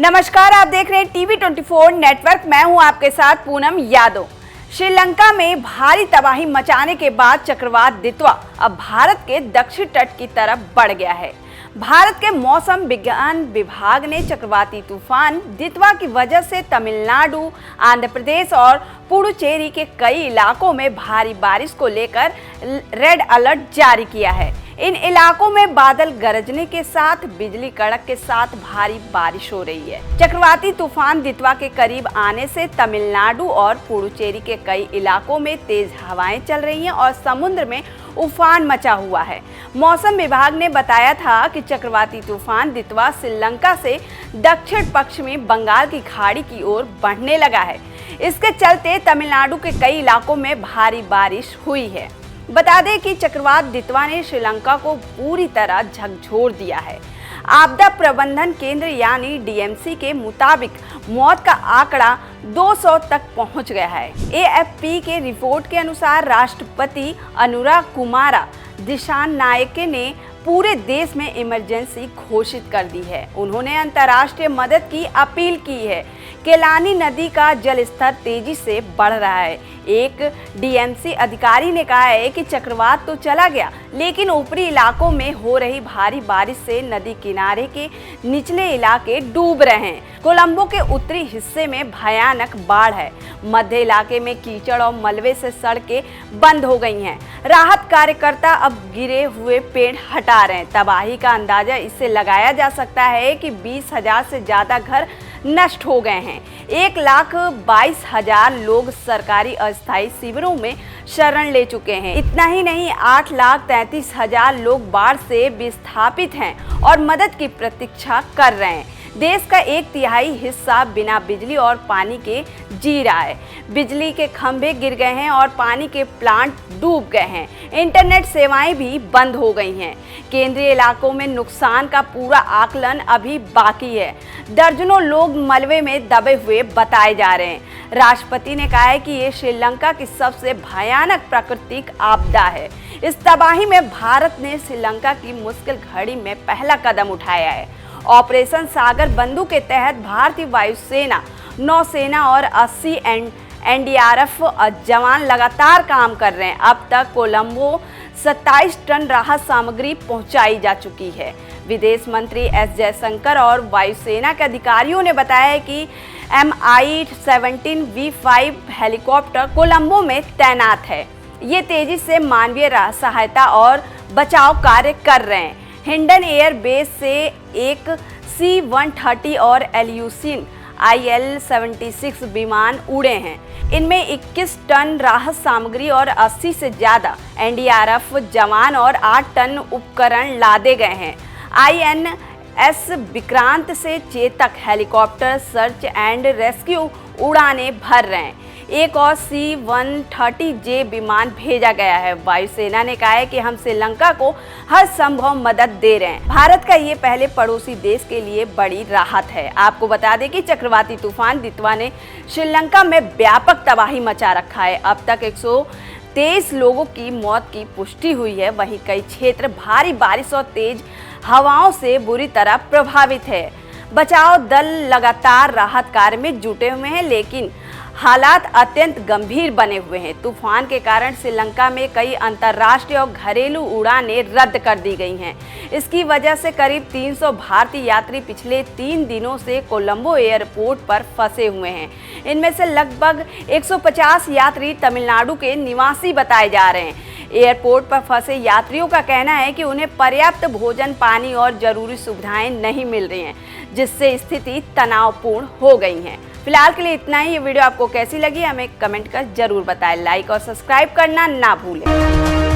नमस्कार, आप देख रहे हैं टीवी 24 नेटवर्क। मैं हूं आपके साथ पूनम यादव। श्रीलंका में भारी तबाही मचाने के बाद चक्रवात दितवा अब भारत के दक्षिण तट की तरफ बढ़ गया है। भारत के मौसम विज्ञान विभाग ने चक्रवाती तूफान दितवा की वजह से तमिलनाडु, आंध्र प्रदेश और पुडुचेरी के कई इलाकों में भारी बारिश को लेकर रेड अलर्ट जारी किया है। इन इलाकों में बादल गरजने के साथ बिजली कड़क के साथ भारी बारिश हो रही है। चक्रवाती तूफान दितवा के करीब आने से तमिलनाडु और पुडुचेरी के कई इलाकों में तेज हवाएं चल रही हैं और समुद्र में उफान मचा हुआ है। मौसम विभाग ने बताया था कि चक्रवाती तूफान दितवा श्रीलंका से दक्षिण पश्चिमी बंगाल की खाड़ी की ओर बढ़ने लगा है। इसके चलते तमिलनाडु के कई इलाकों में भारी बारिश हुई है। बता दें कि चक्रवात दितवा ने श्रीलंका को पूरी तरह झकझोर दिया है। आपदा प्रबंधन केंद्र यानी डीएमसी के मुताबिक मौत का आंकड़ा 200 तक पहुंच गया है। एएफपी के रिपोर्ट के अनुसार राष्ट्रपति अनुरा कुमारा दिशानायके ने पूरे देश में इमरजेंसी घोषित कर दी है। उन्होंने अंतर्राष्ट्रीय मदद की अपील की है। केलानी नदी का जलस्तर तेजी से बढ़ रहा है। एक डीएमसी अधिकारी ने कहा है कि चक्रवात तो चला गया, लेकिन ऊपरी इलाकों में हो रही भारी बारिश से नदी किनारे के निचले इलाके डूब रहे हैं। कोलंबो के उत्तरी हिस्से में भयानक बाढ़ है। मध्य इलाके में कीचड़ और मलबे से सड़कें बंद हो गई हैं। राहत कार्यकर्ता अब गिरे हुए पेड़ हटा रहे हैं। तबाही का अंदाजा इससे लगाया जा सकता है कि 20,000 से ज्यादा घर नष्ट हो गए हैं। 1,22,000 लोग सरकारी अस्थायी शिविरों में शरण ले चुके हैं। इतना ही नहीं, 8,33,000 लोग बाढ़ से विस्थापित हैं और मदद की प्रतीक्षा कर रहे हैं। देश का 1/3 हिस्सा बिना बिजली और पानी के जी रहा है। बिजली के खंभे गिर गए हैं और पानी के प्लांट डूब गए हैं। इंटरनेट सेवाएं भी बंद हो गई हैं। केंद्रीय इलाकों में नुकसान का पूरा आकलन अभी बाकी है। दर्जनों लोग मलबे में दबे हुए बताए जा रहे हैं। राष्ट्रपति ने कहा है कि ये श्रीलंका की सबसे भयानक प्राकृतिक आपदा है। इस तबाही में भारत ने श्रीलंका की मुश्किल घड़ी में पहला कदम उठाया है। ऑपरेशन सागर बंधु के तहत भारतीय वायुसेना, नौसेना और 80 एनडीआरएफ जवान लगातार काम कर रहे हैं। अब तक कोलंबो 27 टन राहत सामग्री पहुंचाई जा चुकी है। विदेश मंत्री एस जयशंकर और वायुसेना के अधिकारियों ने बताया है कि MI-17V5 हेलीकॉप्टर कोलंबो में तैनात है। ये तेजी से मानवीय सहायता और बचाव कार्य कर रहे हैं। हिंडन एयर बेस से एक C-130 और एल्यूसिन IL-76 विमान उड़े हैं। इनमें 21 टन राहत सामग्री और 80 से ज़्यादा एनडीआरएफ जवान और 8 टन उपकरण लादे गए हैं। INS विक्रांत से Chetak helicopter search and rescue उड़ानें भर रहे हैं। एक और C-130J विमान भेजा गया है। वायुसेना ने कहा है कि हम श्रीलंका को हर संभव मदद दे रहे हैं। भारत का ये पहले पड़ोसी देश के लिए बड़ी राहत है। आपको बता दें कि चक्रवाती तूफान दितवा ने श्रीलंका में व्यापक तबाही मचा रखा है। अब तक 123 लोगों की मौत की पुष्टि हुई है। वहीं कई क्षेत्र भारी बारिश और तेज हवाओं से बुरी तरह प्रभावित है। बचाव दल लगातार राहत कार्य में जुटे हुए हैं, लेकिन हालात अत्यंत गंभीर बने हुए हैं। तूफान के कारण श्रीलंका में कई अंतर्राष्ट्रीय और घरेलू उड़ानें रद्द कर दी गई हैं। इसकी वजह से करीब 300 भारतीय यात्री पिछले 3 दिनों से कोलंबो एयरपोर्ट पर फंसे हुए हैं। इनमें से लगभग 150 यात्री तमिलनाडु के निवासी बताए जा रहे हैं। एयरपोर्ट पर फंसे यात्रियों का कहना है कि उन्हें पर्याप्त भोजन, पानी और जरूरी सुविधाएं नहीं मिल रही हैं, जिससे स्थिति तनावपूर्ण हो गई है। फिलहाल के लिए इतना ही। ये वीडियो आपको कैसी लगी हमें कमेंट कर जरूर बताएं। लाइक और सब्सक्राइब करना ना भूलें।